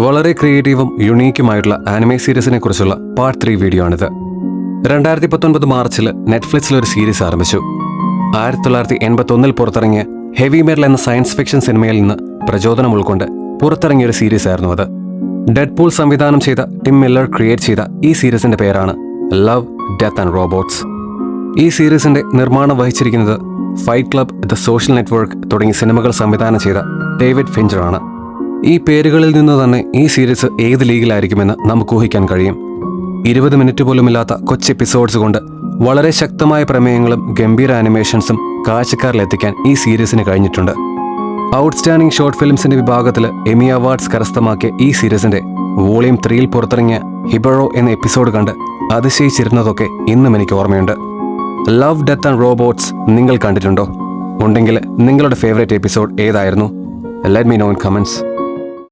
വളരെ ക്രിയേറ്റീവും യുണീക്കുമായിട്ടുള്ള ആനിമേ സീരീസിനെ കുറിച്ചുള്ള part 3 video ആണിത്. 2019 മാർച്ചിൽ നെറ്റ്ഫ്ലിക്സിൽ ഒരു സീരീസ് ആരംഭിച്ചു. 1981 പുറത്തിറങ്ങിയ ഹെവി മെറ്റൽ എന്ന സയൻസ് ഫിക്ഷൻ സിനിമയിൽ നിന്ന് പ്രചോദനം ഉൾക്കൊണ്ട് പുറത്തിറങ്ങിയ ഒരു സീരീസ് ആയിരുന്നു അത്. ഡെഡ്പൂൾ സംവിധാനം ചെയ്ത ടിം മില്ലർ ക്രിയേറ്റ് ചെയ്ത ഈ സീരീസിന്റെ പേരാണ് ലവ്, ഡെത്ത് ആൻഡ് റോബോട്ട്സ്. ഈ സീരീസിന്റെ നിർമ്മാണം വഹിച്ചിരിക്കുന്നത് Fight Club, the Social Network തുടങ്ങിയ സിനിമകൾ സംവിധാനം ചെയ്ത ഡേവിഡ് ഫിഞ്ചർ ആണ്. ഈ പേരുകളിൽ നിന്ന് തന്നെ ഈ സീരീസ് ഏത് ലീഗിലായിരിക്കുമെന്ന് നമുക്ക് ഊഹിക്കാൻ കഴിയും. 20 മിനിറ്റ് പോലുമില്ലാത്ത കൊച്ചു എപ്പിസോഡ്സ് കൊണ്ട് വളരെ ശക്തമായ പ്രമേയങ്ങളും ഗംഭീര ആനിമേഷൻസും കാഴ്ചക്കാരിലെത്തിക്കാൻ ഈ സീരീസിന് കഴിഞ്ഞിട്ടുണ്ട്. ഔട്ട്സ്റ്റാൻഡിംഗ് ഷോർട്ട് ഫിലിംസിന്റെ വിഭാഗത്തിൽ എമി അവാർഡ്സ് കരസ്ഥമാക്കിയ ഈ സീരീസിന്റെ വോളിയം 3 പുറത്തിറങ്ങിയ ഹിബറോ എന്ന എപ്പിസോഡ് കണ്ട് അതിശയിച്ചിരുന്നതൊക്കെ ഇന്നും എനിക്ക് ഓർമ്മയുണ്ട്. ലവ്, ഡെത്ത് ആൻഡ് റോബോട്ട്സ് നിങ്ങൾ കണ്ടിട്ടുണ്ടോ? ഉണ്ടെങ്കിൽ നിങ്ങളുടെ ഫേവറേറ്റ് എപ്പിസോഡ് ഏതായിരുന്നു? Let me know in comments.